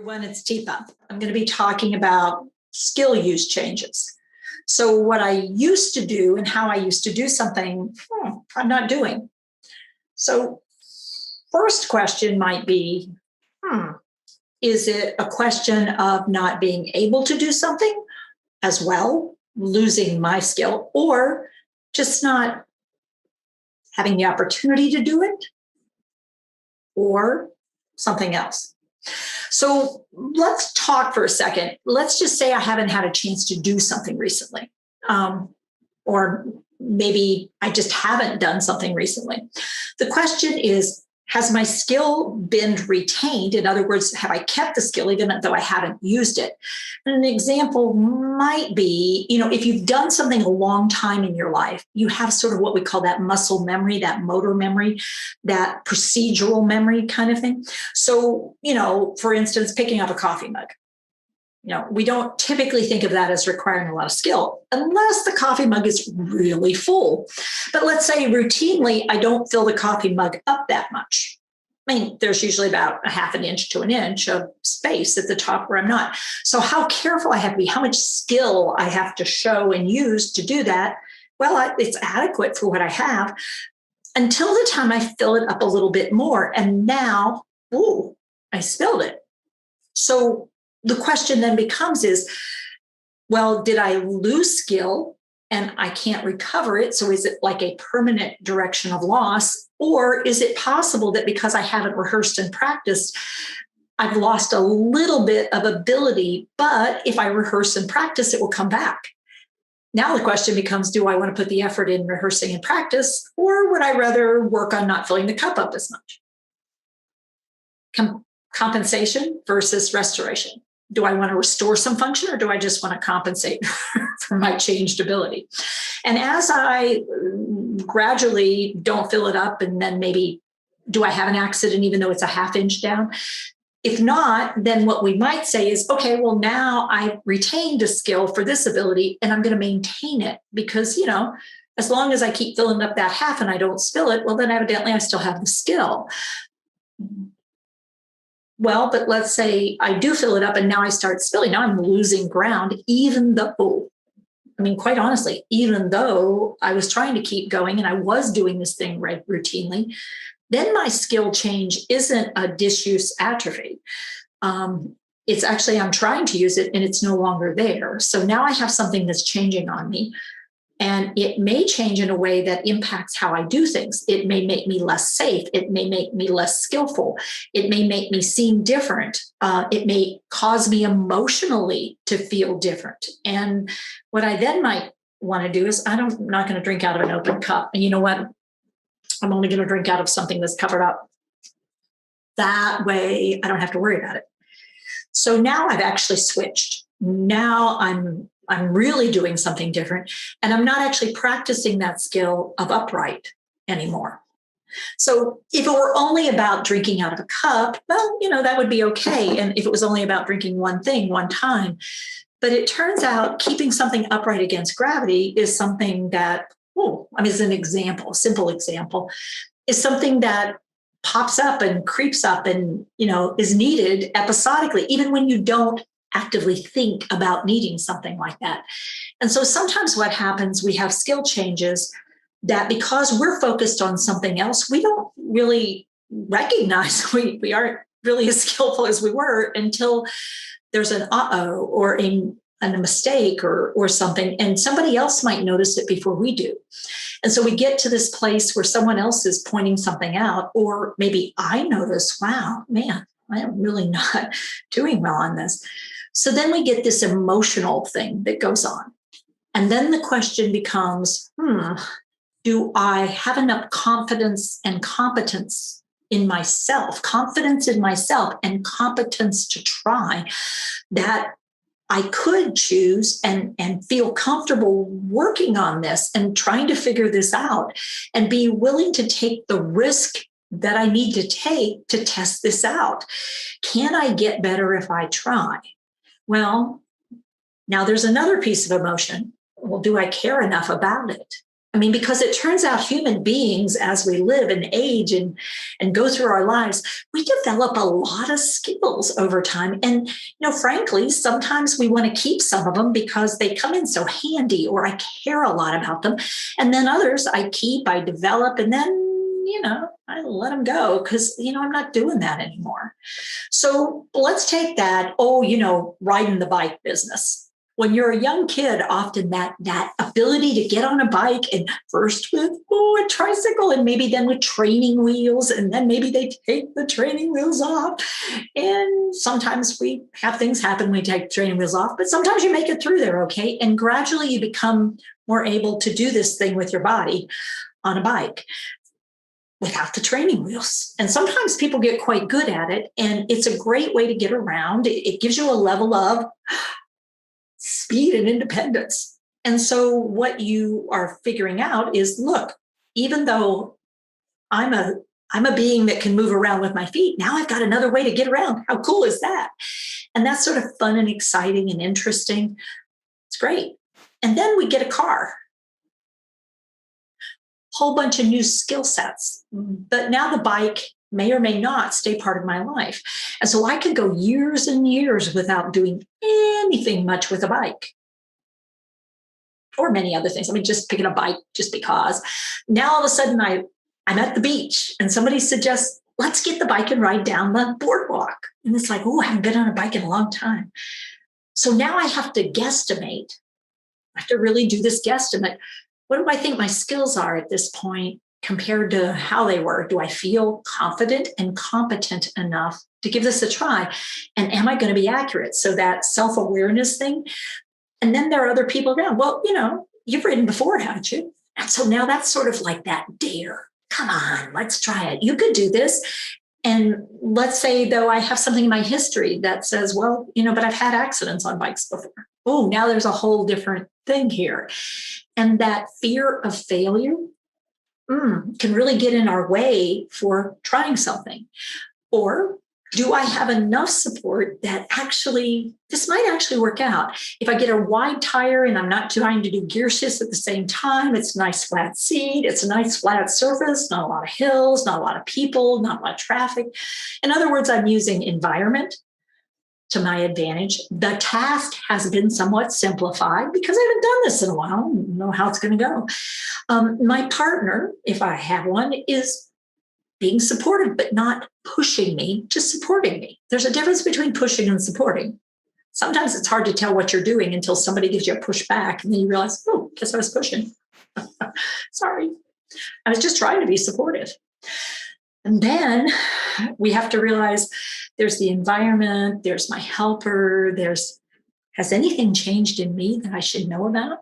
Everyone, it's Teepa. I'm going to be talking about skill use changes. So, what I used to do and how I used to do something, I'm not doing. So, first question might be is it a question of not being able to do something as well, losing my skill, or just not having the opportunity to do it, or something else? So let's talk for a second. Let's just say I haven't had a chance to do something recently. Or maybe I just haven't done something recently. The question is, has my skill been retained? In other words, have I kept the skill even though I haven't used it? And an example might be, if you've done something a long time in your life, you have sort of what we call that muscle memory, that motor memory, that procedural memory kind of thing. So, for instance, picking up a coffee mug. We don't typically think of that as requiring a lot of skill unless the coffee mug is really full. But let's say routinely, I don't fill the coffee mug up that much. I mean, there's usually about a half an inch to an inch of space at the top where I'm not. So how careful I have to be, how much skill I have to show and use to do that. Well, it's adequate for what I have until the time I fill it up a little bit more. And now, I spilled it. So the question then becomes well, did I lose skill and I can't recover it? So is it like a permanent direction of loss? Or is it possible that because I haven't rehearsed and practiced, I've lost a little bit of ability, but if I rehearse and practice, it will come back? Now the question becomes, do I want to put the effort in rehearsing and practice, or would I rather work on not filling the cup up as much? Compensation versus restoration. Do I want to restore some function, or do I just want to compensate for my changed ability? And as I gradually don't fill it up, and then maybe do I have an accident even though it's a half inch down? If not, then what we might say is, okay, well, now I've retained a skill for this ability and I'm going to maintain it because, as long as I keep filling up that half and I don't spill it, well, then evidently I still have the skill. Well, but let's say I do fill it up and now I start spilling. Now I'm losing ground, quite honestly, even though I was trying to keep going and I was doing this thing routinely, then my skill change isn't a disuse atrophy. It's actually, I'm trying to use it and it's no longer there. So now I have something that's changing on me. And it may change in a way that impacts how I do things. It may make me less safe. It may make me less skillful. It may make me seem different. It may cause me emotionally to feel different. And what I then might want to do is, I'm not going to drink out of an open cup. And you know what? I'm only going to drink out of something that's covered up. That way, I don't have to worry about it. So now I've actually switched. Now I'm really doing something different. And I'm not actually practicing that skill of upright anymore. So if it were only about drinking out of a cup, well, that would be okay. And if it was only about drinking one thing, one time. But it turns out keeping something upright against gravity is something that, as an example, a simple example, is something that pops up and creeps up and, is needed episodically, even when you don't actively think about needing something like that. And so sometimes what happens, we have skill changes that because we're focused on something else, we don't really recognize we aren't really as skillful as we were until there's an or a mistake or something, and somebody else might notice it before we do. And so we get to this place where someone else is pointing something out, or maybe I notice, wow, man, I am really not doing well on this. So then we get this emotional thing that goes on. And then the question becomes, do I have enough confidence and competence in myself, and competence to try, that I could choose and feel comfortable working on this and trying to figure this out and be willing to take the risk that I need to take to test this out? Can I get better if I try? Well, now there's another piece of emotion. Well, do I care enough about it? I mean, because it turns out human beings, as we live and age and go through our lives, we develop a lot of skills over time. And, frankly, sometimes we want to keep some of them because they come in so handy, or I care a lot about them. And then others I keep, I develop, and then, I let them go because, I'm not doing that anymore. So let's take that, riding the bike business. When you're a young kid, often that ability to get on a bike, and first with a tricycle, and maybe then with training wheels, and then maybe they take the training wheels off. And sometimes we have things happen, we take training wheels off, but sometimes you make it through there, okay? And gradually you become more able to do this thing with your body on a bike without the training wheels. And sometimes people get quite good at it, and it's a great way to get around. It gives you a level of speed and independence. And so what you are figuring out is, look, even though I'm a being that can move around with my feet, now I've got another way to get around. How cool is that? And that's sort of fun and exciting and interesting. It's great. And then we get a car. Whole bunch of new skill sets. But now the bike may or may not stay part of my life. And so I could go years and years without doing anything much with a bike, or many other things. I mean, just picking a bike just because. Now all of a sudden I'm at the beach and somebody suggests, let's get the bike and ride down the boardwalk. And it's like, oh, I haven't been on a bike in a long time. So now I have to guesstimate. I have to really do this guesstimate. What do I think my skills are at this point compared to how they were? Do I feel confident and competent enough to give this a try? And am I going to be accurate? So that self-awareness thing. And then there are other people around. Well, you've ridden before, haven't you? And so now that's sort of like that dare. Come on, let's try it. You could do this. And let's say, though, I have something in my history that says, well, but I've had accidents on bikes before. Oh, now there's a whole different thing here. And that fear of failure can really get in our way for trying something. Or do I have enough support that this might actually work out? If I get a wide tire and I'm not trying to do gear shifts at the same time, it's a nice flat seat, it's a nice flat surface, not a lot of hills, not a lot of people, not a lot of traffic. In other words, I'm using environment to my advantage. The task has been somewhat simplified because I haven't done this in a while. I don't know how it's going to go. My partner, if I have one, is being supportive, but not pushing me, just supporting me. There's a difference between pushing and supporting. Sometimes it's hard to tell what you're doing until somebody gives you a push back, and then you realize, oh, guess I was pushing. Sorry. I was just trying to be supportive. And then we have to realize there's the environment, there's my helper, has anything changed in me that I should know about?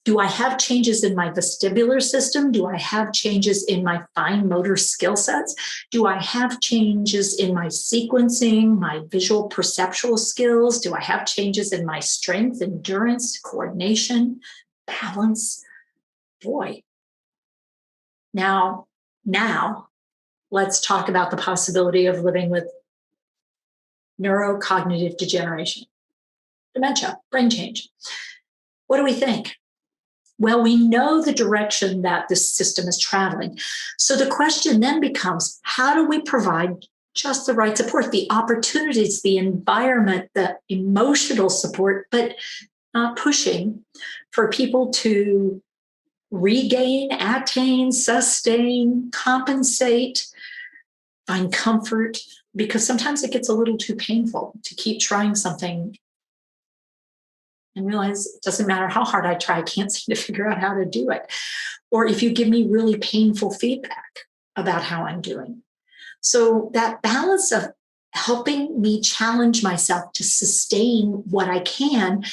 Do I have changes in my vestibular system? Do I have changes in my fine motor skill sets? Do I have changes in my sequencing, my visual perceptual skills? Do I have changes in my strength, endurance, coordination, balance? Boy. Now, let's talk about the possibility of living with neurocognitive degeneration, dementia, brain change. What do we think? Well, we know the direction that this system is traveling. So the question then becomes, how do we provide just the right support, the opportunities, the environment, the emotional support, but not pushing for people to regain, attain, sustain, compensate, find comfort, because sometimes it gets a little too painful to keep trying something and realize it doesn't matter how hard I try, I can't seem to figure out how to do it. Or if you give me really painful feedback about how I'm doing. So that balance of helping me challenge myself to sustain what I can,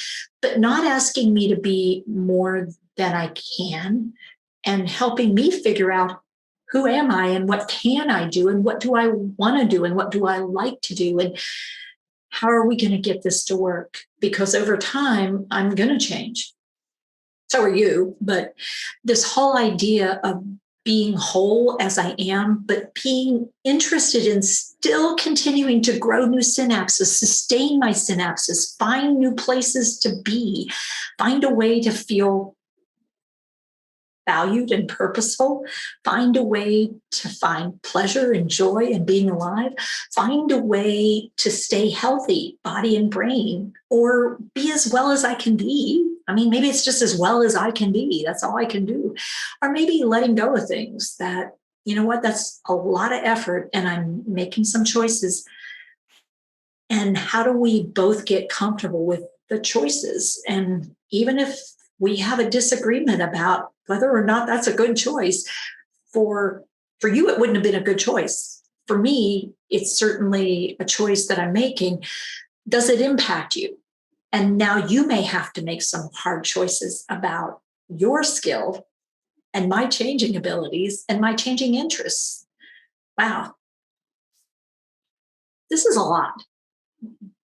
but not asking me to be more than I can, and helping me figure out who am I and what can I do and what do I want to do and what do I like to do and how are we going to get this to work? Because over time, I'm going to change. So are you. But this whole idea of being whole as I am, but being interested in still continuing to grow new synapses, sustain my synapses, find new places to be, find a way to feel valued and purposeful. Find a way to find pleasure and joy in being alive. Find a way to stay healthy, body and brain, or be as well as I can be. I mean, maybe it's just as well as I can be. That's all I can do. Or maybe letting go of things that, you know what, that's a lot of effort and I'm making some choices. And how do we both get comfortable with the choices? And even if we have a disagreement about whether or not that's a good choice, for you, it wouldn't have been a good choice. For me, it's certainly a choice that I'm making. Does it impact you? And now you may have to make some hard choices about your skill and my changing abilities and my changing interests. Wow, this is a lot.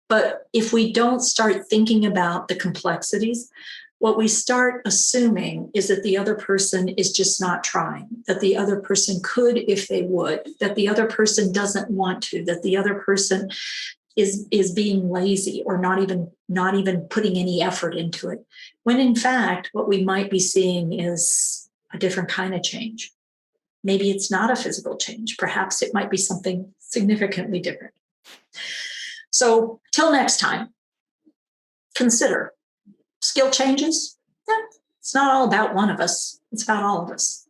But if we don't start thinking about the complexities, what we start assuming is that the other person is just not trying, that the other person could if they would, that the other person doesn't want to, that the other person is being lazy or not even putting any effort into it. When in fact, what we might be seeing is a different kind of change. Maybe it's not a physical change. Perhaps it might be something significantly different. So till next time, consider skill changes. It's not all about one of us. It's about all of us.